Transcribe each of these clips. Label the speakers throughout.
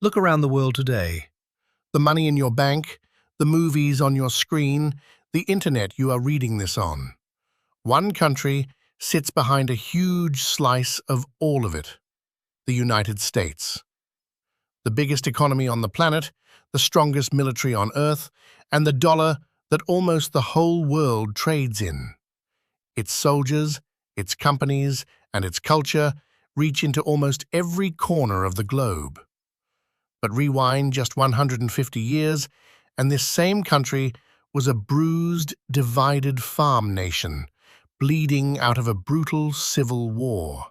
Speaker 1: Look around the world today. The money in your bank, the movies on your screen, the internet you are reading this on. One country sits behind a huge slice of all of it, the United States. The biggest economy on the planet, the strongest military on Earth, and the dollar that almost the whole world trades in. Its soldiers, its companies, and its culture reach into almost every corner of the globe. But rewind just 150 years, and this same country was a bruised, divided farm nation, bleeding out of a brutal civil war.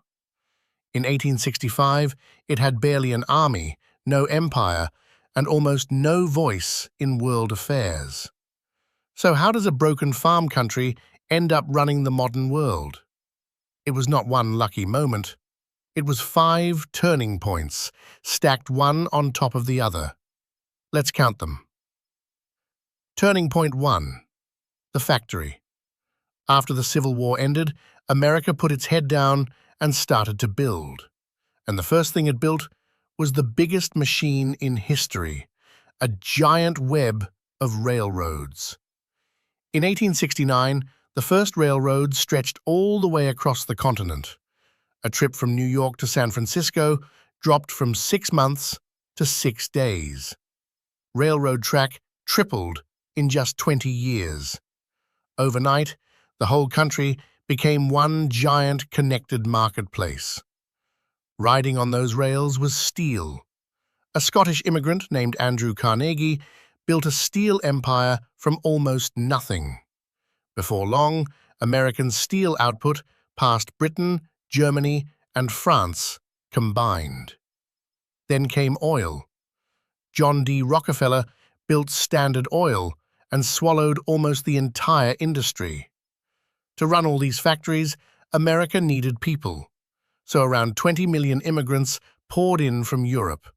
Speaker 1: In 1865, it had barely an army, no empire, and almost no voice in world affairs. So how does a broken farm country end up running the modern world? It was not one lucky moment. It was 5 turning points, stacked one on top of the other. Let's count them. Turning point 1. The factory. After the Civil War ended, America put its head down and started to build. And the first thing it built was the biggest machine in history, a giant web of railroads. In 1869, the first railroad stretched all the way across the continent. A trip from New York to San Francisco dropped from 6 months to 6 days. Railroad track tripled in just 20 years. Overnight, the whole country became one giant connected marketplace. Riding on those rails was steel. A Scottish immigrant named Andrew Carnegie built a steel empire from almost nothing. Before long, American steel output passed Britain, Germany, and France combined. Then came oil. John D. Rockefeller built Standard Oil and swallowed almost the entire industry. To run all these factories, America needed people. So around 20 million immigrants poured in from Europe.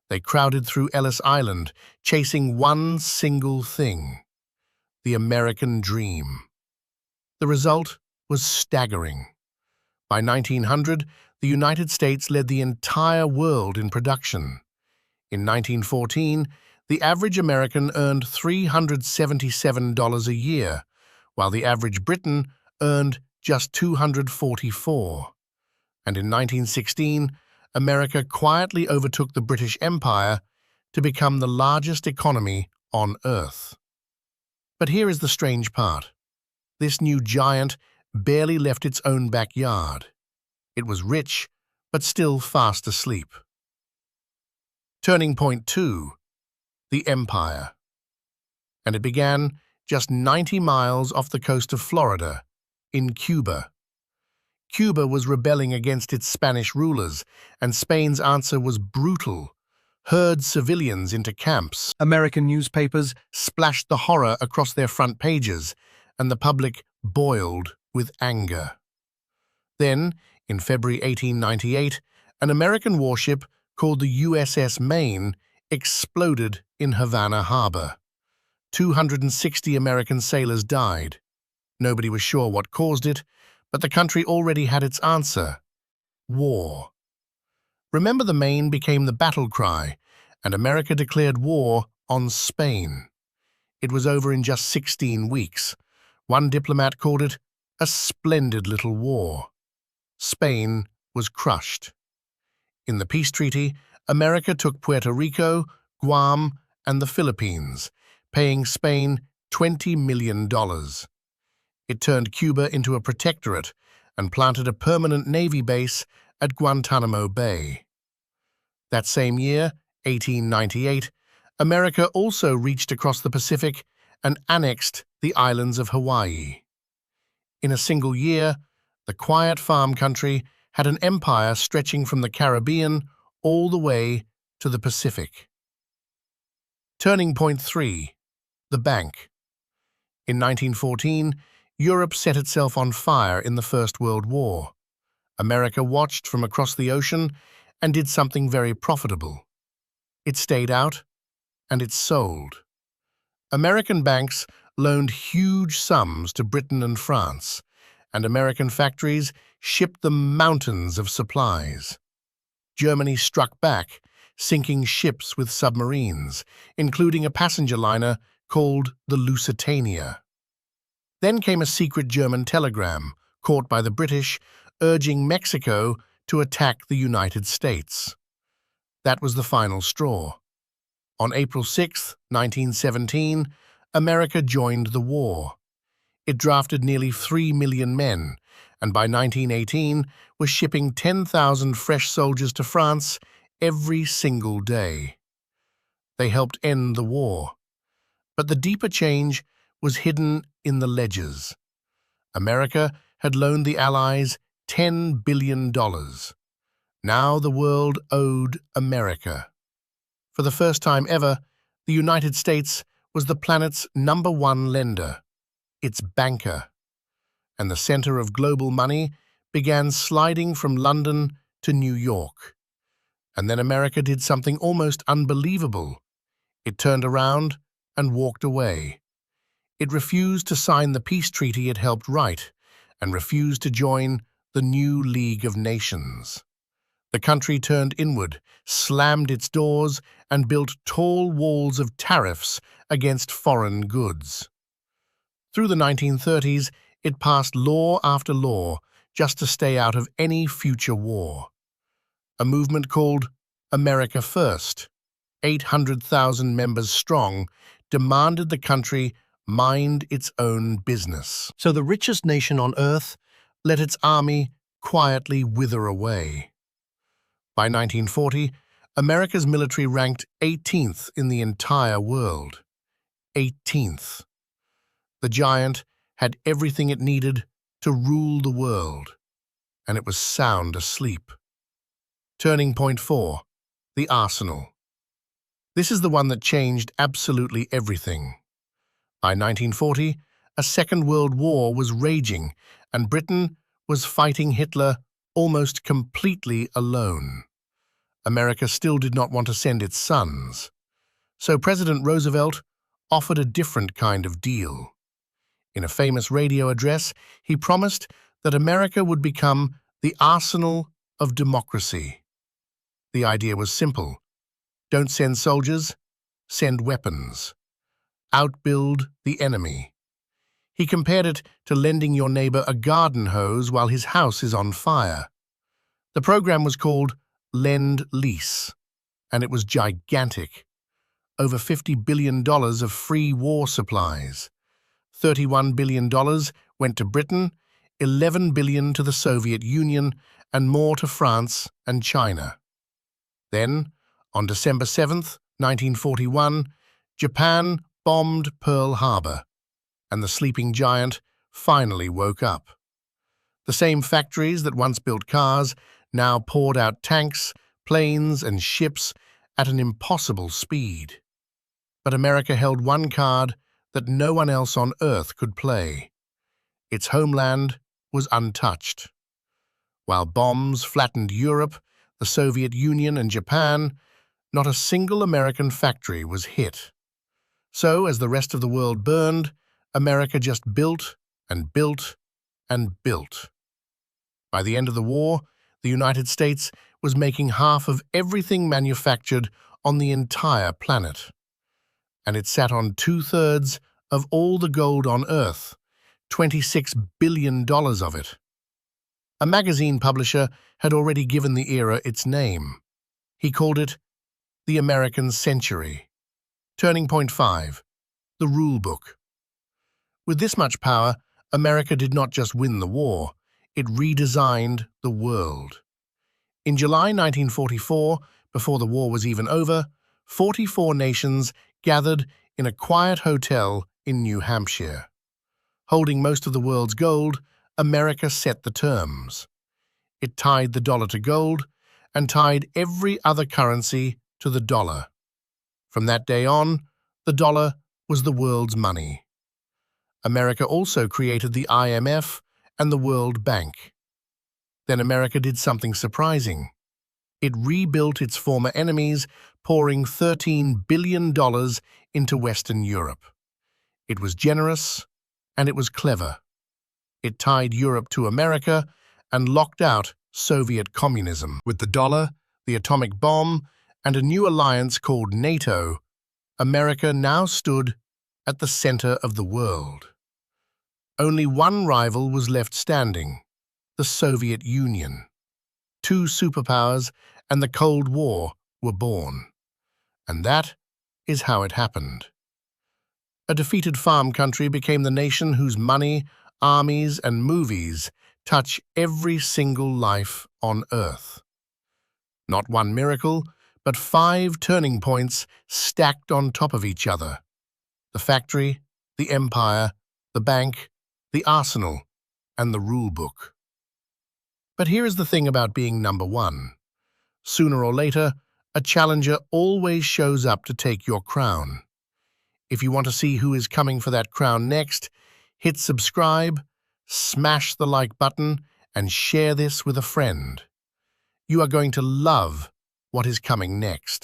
Speaker 1: They crowded through Ellis Island, chasing one single thing: the American dream. The result was staggering. By 1900, the United States led the entire world in production. In 1914, the average American earned $377 a year, while the average Briton earned just $244. And in 1916, America quietly overtook the British Empire to become the largest economy on Earth. But here is the strange part. This new giant barely left its own backyard. It was rich, but still fast asleep. Turning point 2. The Empire. And it began just 90 miles off the coast of Florida, in Cuba. Cuba was rebelling against its Spanish rulers, and Spain's answer was brutal: herd civilians into camps. American newspapers splashed the horror across their front pages, and the public boiled with anger. Then, in February 1898, an American warship called the USS Maine exploded in Havana Harbor. 260 American sailors died. Nobody was sure what caused it, but the country already had its answer: war. Remember, the Maine became the battle cry, and America declared war on Spain. It was over in just 16 weeks. One diplomat called it a splendid little war. Spain was crushed. In the peace treaty, America took Puerto Rico, Guam, and the Philippines, paying Spain $20 million. It turned Cuba into a protectorate and planted a permanent Navy base at Guantanamo Bay. That same year, 1898, America also reached across the Pacific and annexed the islands of Hawaii. In a single year, the quiet farm country had an empire stretching from the Caribbean all the way to the Pacific. Turning point 3. The bank. In 1914, Europe set itself on fire in the First World War. America watched from across the ocean and did something very profitable. It stayed out, and it sold. American banks loaned huge sums to Britain and France, and American factories shipped them mountains of supplies. Germany struck back, sinking ships with submarines, including a passenger liner called the Lusitania. Then came a secret German telegram, caught by the British, urging Mexico to attack the United States. That was the final straw. On April 6, 1917, America joined the war. It drafted nearly 3 million men, and by 1918 was shipping 10,000 fresh soldiers to France every single day. They helped end the war. But the deeper change was hidden in the ledgers. America had loaned the Allies $10 billion. Now the world owed America. For the first time ever, the United States was the planet's #1 lender, its banker. And the center of global money began sliding from London to New York. And then America did something almost unbelievable. It turned around and walked away. It refused to sign the peace treaty it helped write, and refused to join the new League of Nations. The country turned inward, slammed its doors, and built tall walls of tariffs against foreign goods. Through the 1930s, it passed law after law just to stay out of any future war. A movement called America First, 800,000 members strong, demanded the country mind its own business. So the richest nation on earth let its army quietly wither away. By 1940, America's military ranked 18th in the entire world. 18th. The giant had everything it needed to rule the world, and it was sound asleep. Turning point 4, the arsenal. This is the one that changed absolutely everything. By 1940, a Second World War was raging, and Britain was fighting Hitler almost completely alone. America still did not want to send its sons. So President Roosevelt offered a different kind of deal. In a famous radio address, he promised that America would become the arsenal of democracy. The idea was simple. Don't send soldiers, send weapons. Outbuild the enemy. He compared it to lending your neighbor a garden hose while his house is on fire. The program was called Lend-Lease, and it was gigantic. Over $50 billion of free war supplies. $31 billion went to Britain, $11 billion to the Soviet Union, and more to France and China. Then, on December 7, 1941, Japan bombed Pearl Harbor, and the sleeping giant finally woke up. The same factories that once built cars now poured out tanks, planes, and ships at an impossible speed. But America held one card that no one else on Earth could play. Its homeland was untouched. While bombs flattened Europe, the Soviet Union, and Japan, not a single American factory was hit. So, as the rest of the world burned, America just built and built and built. By the end of the war, the United States was making half of everything manufactured on the entire planet. And it sat on 2/3 of all the gold on Earth, $26 billion of it. A magazine publisher had already given the era its name. He called it the American Century. Turning point 5, the Rulebook. With this much power, America did not just win the war, it redesigned the world. In July 1944, before the war was even over, 44 nations gathered in a quiet hotel in New Hampshire. Holding most of the world's gold, America set the terms. It tied the dollar to gold and tied every other currency to the dollar. From that day on, the dollar was the world's money. America also created the IMF and the World Bank. Then America did something surprising. It rebuilt its former enemies, pouring $13 billion into Western Europe. It was generous, and it was clever. It tied Europe to America and locked out Soviet communism. With the dollar, the atomic bomb, and a new alliance called NATO, America now stood at the center of the world. Only one rival was left standing, the Soviet Union. Two superpowers and the Cold War were born. And that is how it happened. A defeated farm country became the nation whose money, armies, and movies touch every single life on Earth. Not one miracle, but 5 turning points stacked on top of each other. The factory, the empire, the bank, the arsenal, and the rulebook. But here is the thing about being number one. Sooner or later, a challenger always shows up to take your crown. If you want to see who is coming for that crown next, hit subscribe, smash the like button, and share this with a friend. You are going to love what is coming next.